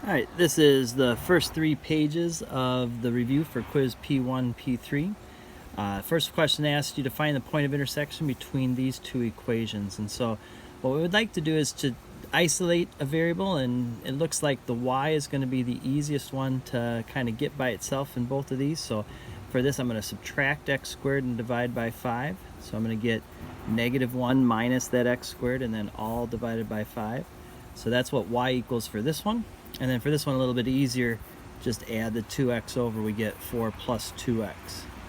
All right, this is the first 3 pages of the review for quiz P1-P3. First question asks you to find the point of intersection between these two equations. And so what we would like to do is to isolate a variable, and it looks like the y is going to be the easiest one to kind of get by itself in both of these. So for this, I'm going to subtract x squared and divide by 5. So I'm going to get -1 minus that x squared and then all divided by 5. So that's what y equals for this one. And then for this one, a little bit easier, just add the 2x over, we get 4 plus 2x.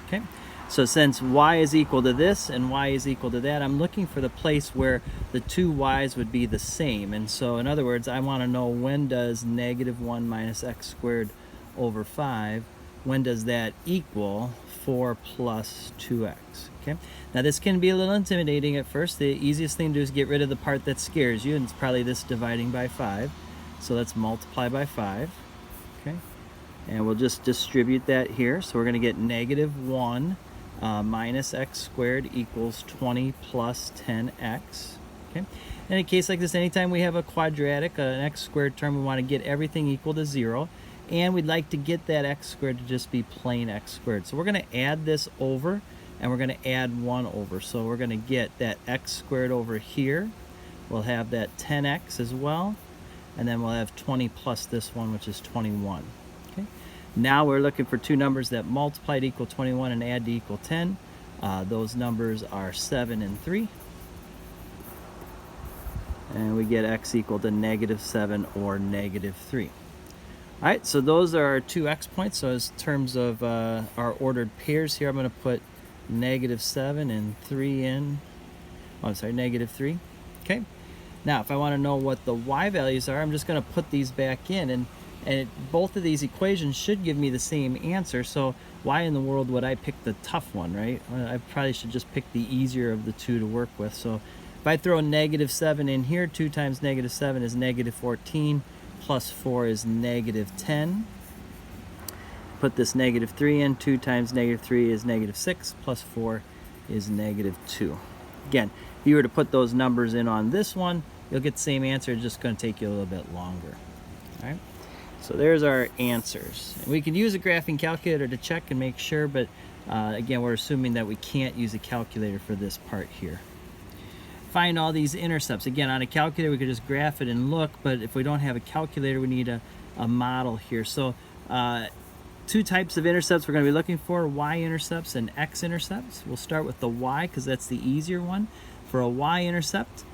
Okay, so since y is equal to this and y is equal to that, I'm looking for the place where the two y's would be the same. And so in other words, I want to know, when does -1 minus x squared over 5, when does that equal 4 plus 2x? Okay, now this can be a little intimidating at first. The easiest thing to do is get rid of the part that scares you, and it's probably this dividing by 5. So let's multiply by 5, okay? And we'll just distribute that here. So we're going to get -1 minus x squared equals 20 plus 10x, okay? In a case like this, anytime we have a quadratic, an x squared term, we want to get everything equal to 0. And we'd like to get that x squared to just be plain x squared. So we're going to add this over, and we're going to add 1 over. So we're going to get that x squared over here. We'll have that 10x as well. And then we'll have 20 plus this one, which is 21. Okay. Now we're looking for two numbers that multiply to equal 21 and add to equal 10. Those numbers are 7 and 3. And we get x equal to -7 or -3. All right, so those are our two x points. So as terms of our ordered pairs here, I'm going to put -7 and 3 in. Oh, I'm sorry, -3. Okay. Now, if I want to know what the y values are, I'm just going to put these back in, and both of these equations should give me the same answer. So why in the world would I pick the tough one, right? I probably should just pick the easier of the two to work with. So if I throw -7 in here, 2 times -7 is -14, plus 4 is -10. Put this -3 in, 2 times -3 is -6, plus 4 is -2. Again, if you were to put those numbers in on this one, you'll get the same answer. It's just going to take you a little bit longer. All right, so there's our answers. And we can use a graphing calculator to check and make sure, but again, we're assuming that we can't use a calculator for this part here. Find all these intercepts. Again, on a calculator, we could just graph it and look, but if we don't have a calculator, we need a model here. So two types of intercepts we're going to be looking for: Y-intercepts and X-intercepts. We'll start with the Y because that's the easier one. For a Y-intercept,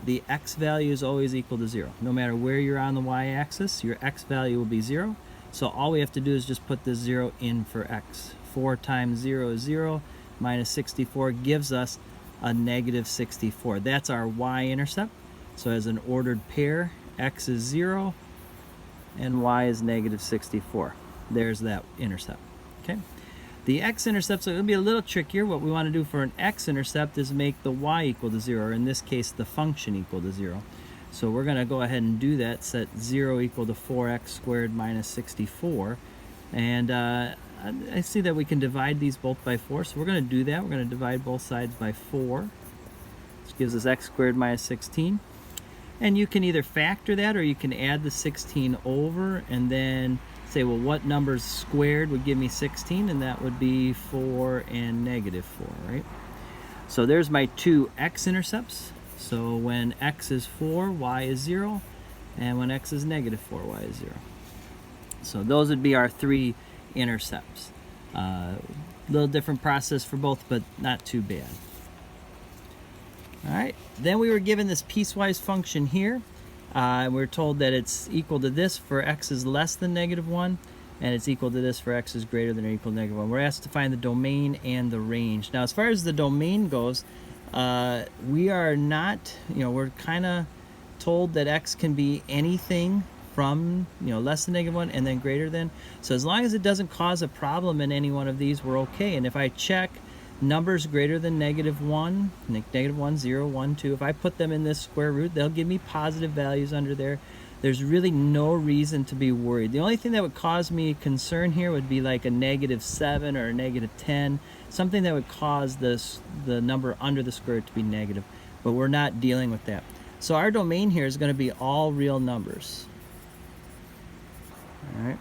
the x value is always equal to 0. No matter where you're on the y-axis, your x value will be 0. So all we have to do is just put the 0 in for x. 4 times 0 is 0, minus 64 gives us a -64. That's our y-intercept. So as an ordered pair, x is 0 and y is -64. There's that intercept. Okay. The x-intercepts are going to be a little trickier. What we want to do for an x-intercept is make the y equal to 0, or in this case, the function equal to 0. So we're going to go ahead and do that, set 0 equal to 4x squared minus 64. And I see that we can divide these both by 4, so we're going to do that. We're going to divide both sides by 4, which gives us x squared minus 16. And you can either factor that, or you can add the 16 over and then say, well, what numbers squared would give me 16? And that would be 4 and -4, right? So there's my two x-intercepts. So when x is 4, y is 0. And when x is -4, y is 0. So those would be our three intercepts. Little different process for both, but not too bad. All right, then we were given this piecewise function here. We're told that it's equal to this for x is less than -1, and it's equal to this for x is greater than or equal to -1. We're asked to find the domain and the range. Now, as far as the domain goes, we are not, we're kind of told that x can be anything from, less than -1 and then greater than. So as long as it doesn't cause a problem in any one of these, we're okay. And if I check numbers greater than -1, -1, 0, 1, 2, if I put them in this square root, they'll give me positive values under there. There's really no reason to be worried. The only thing that would cause me concern here would be like a -7 or a -10, something that would cause the number under the square root to be negative, but we're not dealing with that. So our domain here is going to be all real numbers. All right.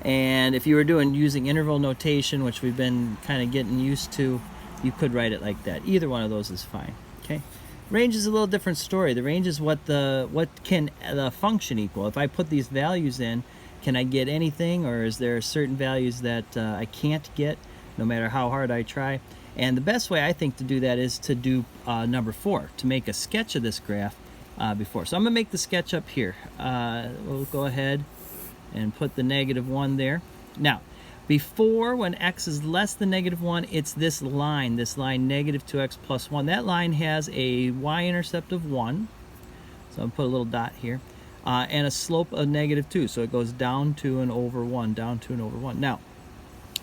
And if you were using interval notation, which we've been kind of getting used to, you could write it like that. Either one of those is fine. Okay. Range is a little different story. The range is what can the function equal. If I put these values in, can I get anything, or is there certain values that I can't get no matter how hard I try? And the best way I think to do that is to do number 4, to make a sketch of this graph before. So I'm going to make the sketch up here. We'll go ahead and put the -1 there. Now, before, when x is less than -1, it's this line -2x plus 1. That line has a y-intercept of 1. So I'll put a little dot here. And a slope of -2. So it goes down 2 and over 1, down 2 and over 1. Now,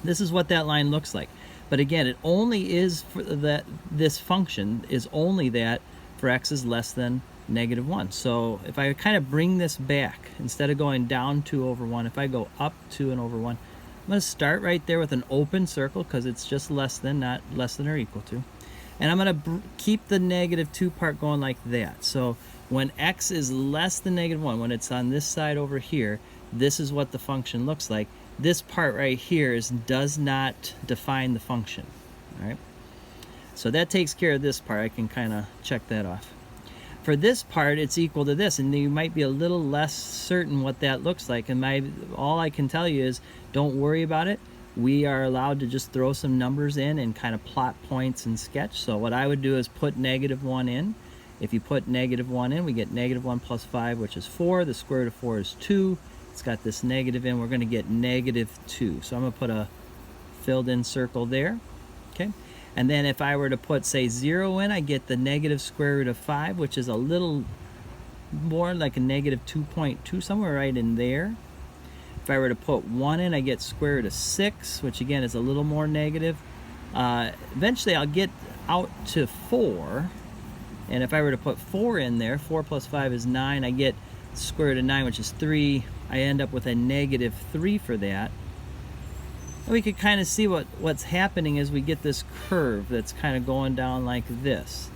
this is what that line looks like. But again, it only is for that, this function is only that for x is less than -1. So if I kind of bring this back, instead of going down 2 over 1, if I go up 2 and over 1, I'm going to start right there with an open circle because it's just less than, not less than or equal to. And I'm going to keep the -2 part going like that. So when x is less than -1, when it's on this side over here, this is what the function looks like. This part right here does not define the function. All right. So that takes care of this part. I can kind of check that off. For this part, it's equal to this, and you might be a little less certain what that looks like. And all I can tell you is, don't worry about it. We are allowed to just throw some numbers in and kind of plot points and sketch. So what I would do is put -1 in. If you put -1 in, we get -1 plus 5, which is 4. The square root of 4 is 2. It's got this negative in. We're going to get -2. So I'm going to put a filled in circle there. Okay. And then if I were to put, say, 0 in, I get the negative square root of 5, which is a little more like a -2.2, somewhere right in there. If I were to put 1 in, I get square root of 6, which again is a little more negative. Eventually I'll get out to 4. And if I were to put 4 in there, 4 plus 5 is 9, I get square root of 9, which is 3. I end up with a -3 for that. And we could kind of see what's happening as we get this curve that's kind of going down like this.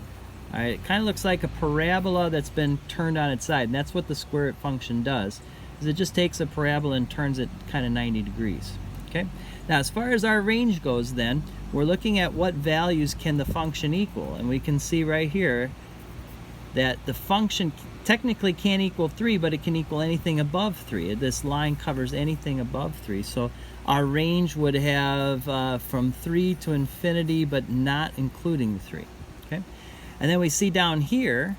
All right, it kind of looks like a parabola that's been turned on its side, and that's what the square root function does, is it just takes a parabola and turns it kind of 90 degrees. Okay. Now, as far as our range goes, then we're looking at what values can the function equal, and we can see right here that the function technically can't equal 3, but it can equal anything above 3. This line covers anything above 3. So our range would have from 3 to infinity, but not including the 3. Okay? And then we see down here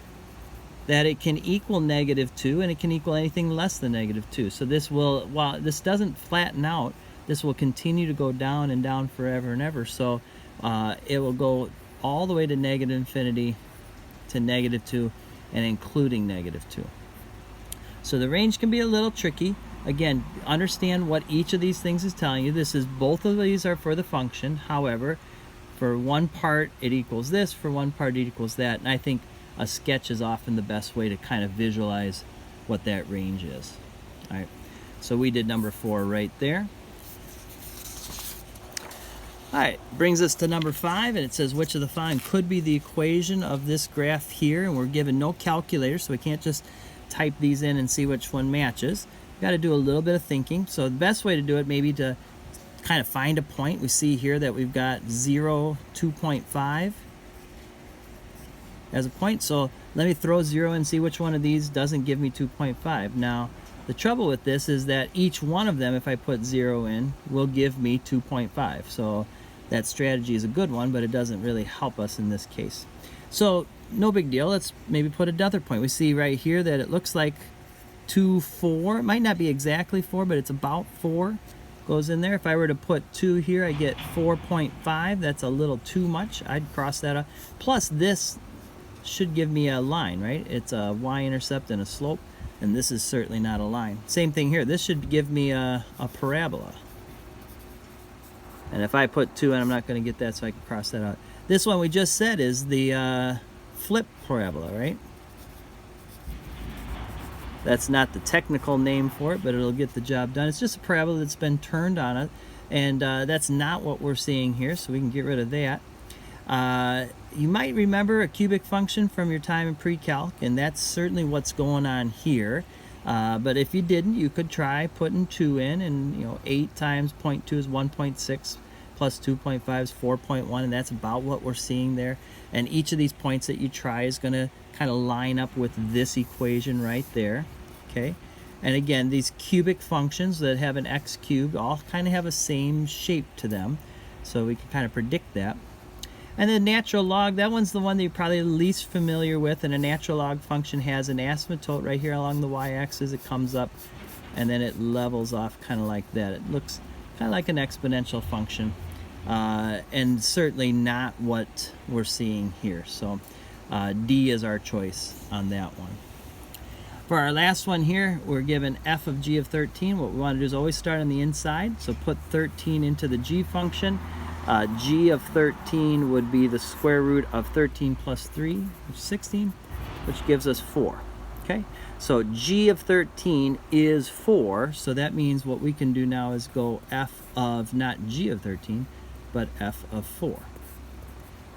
that it can equal -2, and it can equal anything less than -2. So this will, while this doesn't flatten out, this will continue to go down and down forever and ever. So it will go all the way to -infinity to -2, and including -2. So the range can be a little tricky. Again, understand what each of these things is telling you. This is, both of these are for the function. However, for one part it equals this, for one part it equals that. And I think a sketch is often the best way to kind of visualize what that range is. All right, so we did number 4 right there. All right, brings us to number 5, and it says, which of the following could be the equation of this graph here? And we're given no calculator, so we can't just type these in and see which one matches. We've got to do a little bit of thinking. So the best way to do it, maybe to kind of find a point. We see here that we've got 0, 2.5 as a point. So let me throw 0 and see which one of these doesn't give me 2.5. Now, the trouble with this is that each one of them, if I put 0 in, will give me 2.5. So that strategy is a good one, but it doesn't really help us in this case. So no big deal. Let's maybe put another point. We see right here that it looks like 2, 4. It might not be exactly 4, but it's about 4 goes in there. If I were to put 2 here, I get 4.5. That's a little too much. I'd cross that out. Plus, this should give me a line, right? It's a y-intercept and a slope, and this is certainly not a line. Same thing here. This should give me a parabola. And if I put 2 in, I'm not going to get that, so I can cross that out. This one we just said is the flip parabola, right? That's not the technical name for it, but it'll get the job done. It's just a parabola that's been turned on it, and that's not what we're seeing here, so we can get rid of that. You might remember a cubic function from your time in pre-calc, and that's certainly what's going on here. But if you didn't, you could try putting 2 in, and 8 times 0.2 is 1.6, plus 2.5 is 4.1, and that's about what we're seeing there. And each of these points that you try is going to kind of line up with this equation right there, okay? And again, these cubic functions that have an x cubed all kind of have a same shape to them, so we can kind of predict that. And the natural log, that one's the one that you're probably least familiar with, and a natural log function has an asymptote right here along the y-axis. It comes up and then it levels off kind of like that. It looks kind of like an exponential function, and certainly not what we're seeing here. So D is our choice on that one. For our last one here, we're given f of g of 13. What we want to do is always start on the inside, so put 13 into the g function. G of 13 would be the square root of 13 plus 3, which is 16, which gives us 4. Okay, so G of 13 is 4, so that means what we can do now is go f of not G of 13, but f of 4.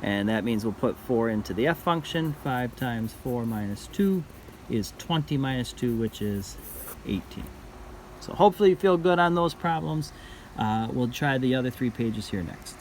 And that means we'll put 4 into the f function. 5 times 4 minus 2 is 20 minus 2, which is 18. So hopefully you feel good on those problems. We'll try the other 3 pages here next.